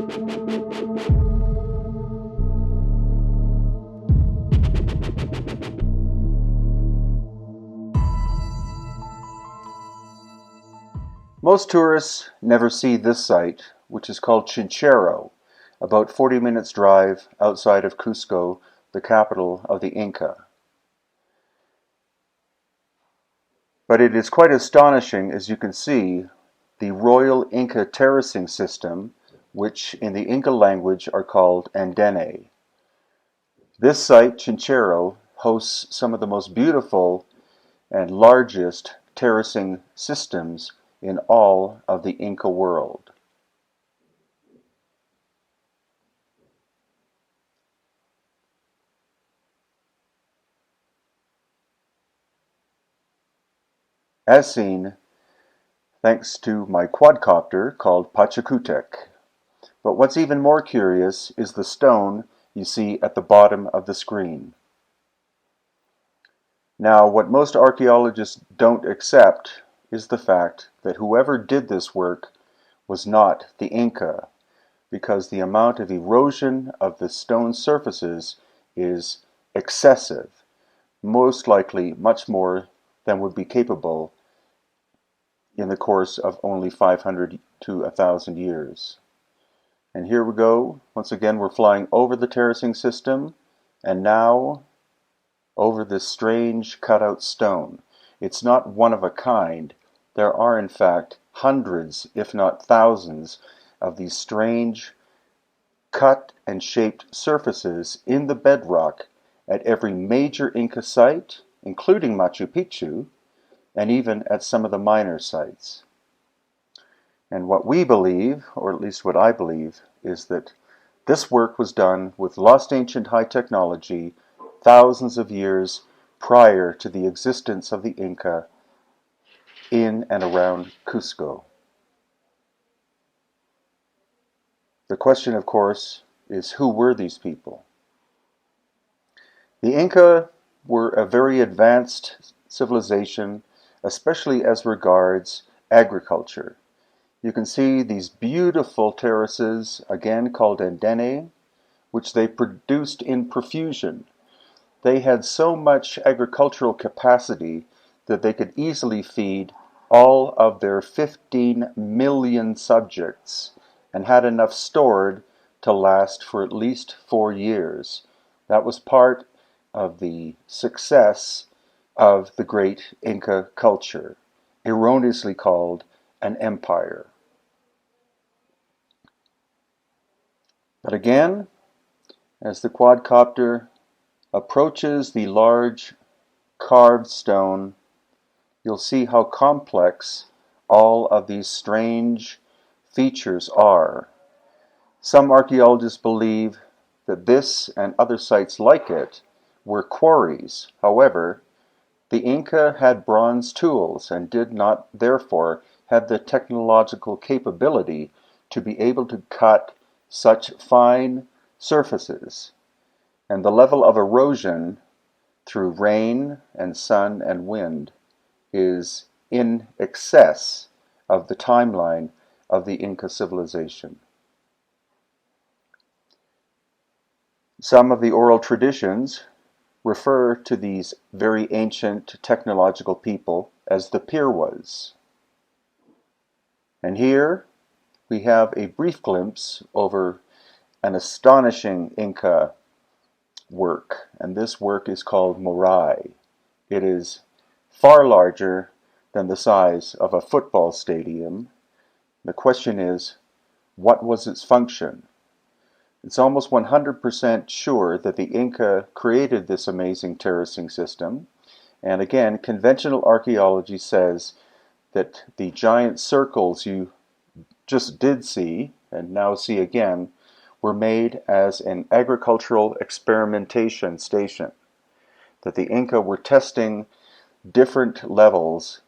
Most tourists never see this site, which is called Chinchero, about 40 minutes drive outside of Cusco, the capital of the Inca. But it is quite astonishing, as you can see, the Royal Inca terracing system, which in the Inca language are called andene. This site, Chinchero, hosts some of the most beautiful and largest terracing systems in all of the Inca world. As seen, thanks to my quadcopter called Pachacutec. But what's even more curious is the stone you see at the bottom of the screen. Now, what most archaeologists don't accept is the fact that whoever did this work was not the Inca, because the amount of erosion of the stone surfaces is excessive, most likely much more than would be capable in the course of only 500 to 1,000 years. And here we go. Once again, we're flying over the terracing system, and now over this strange cutout stone. It's not one of a kind. There are, in fact, hundreds, if not thousands, of these strange cut and shaped surfaces in the bedrock at every major Inca site, including Machu Picchu, and even at some of the minor sites. And what we believe, or at least what I believe, is that this work was done with lost ancient high technology thousands of years prior to the existence of the Inca in and around Cusco. The question, of course, is who were these people? The Inca were a very advanced civilization, especially as regards agriculture. You can see these beautiful terraces, again called andene, which they produced in profusion. They had so much agricultural capacity that they could easily feed all of their 15 million subjects and had enough stored to last for at least 4 years. That was part of the success of the great Inca culture, erroneously called an empire. But again, as the quadcopter approaches the large carved stone, you'll see how complex all of these strange features are. Some archaeologists believe that this and other sites like it were quarries. However, the Inca had bronze tools and did not, therefore, have the technological capability to be able to cut such fine surfaces. And the level of erosion through rain and sun and wind is in excess of the timeline of the Inca civilization. Some of the oral traditions refer to these very ancient technological people as the Purwas. And here we have a brief glimpse over an astonishing Inca work, and this work is called Morai. It is far larger than the size of a football stadium. The question is, what was its function? It's almost 100% sure that the Inca created this amazing terracing system, and again, conventional archaeology says that the giant circles you just did see, and now see again, were made as an agricultural experimentation station. That the Inca were testing different levels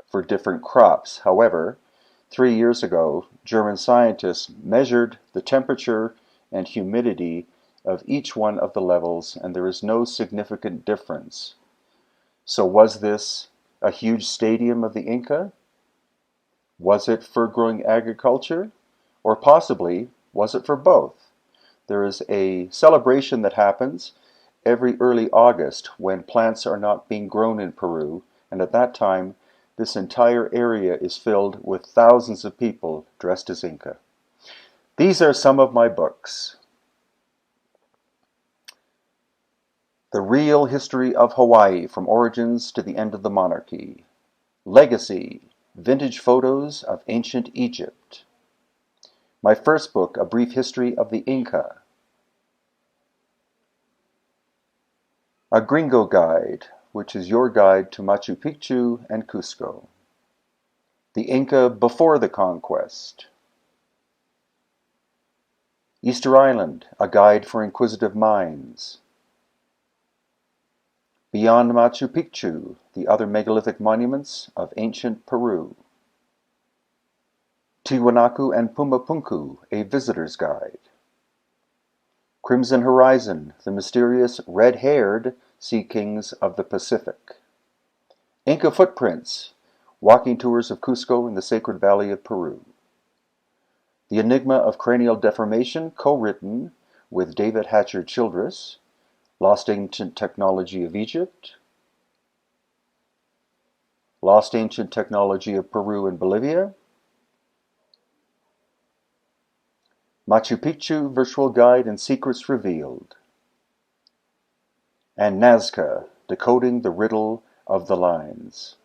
for different crops. However, 3 years ago, German scientists measured the temperature and humidity of each one of the levels, and there is no significant difference. So was this a huge stadium of the Inca? Was it for growing agriculture? Or possibly Was it for both? There is a celebration that happens every early August when plants are not being grown in Peru, and at that time this entire area is filled with thousands of people dressed as Inca. These are some of my books. The Real History of Hawaii, From Origins to the End of the Monarchy. Legacy, Vintage Photos of Ancient Egypt. My first book, A Brief History of the Inca. A Gringo Guide, which is your guide to Machu Picchu and Cusco. The Inca Before the Conquest. Easter Island, A Guide for Inquisitive Minds. Beyond Machu Picchu, The Other Megalithic Monuments of Ancient Peru. Tiwanaku and Pumapunku, A Visitor's Guide. Crimson Horizon, The Mysterious Red-Haired Sea Kings of the Pacific. Inca Footprints, Walking Tours of Cusco and the Sacred Valley of Peru. The Enigma of Cranial Deformation, co-written with David Hatcher Childress. Lost Ancient Technology of Egypt. Lost Ancient Technology of Peru and Bolivia. Machu Picchu Virtual Guide and Secrets Revealed. And Nazca, Decoding the Riddle of the Lines.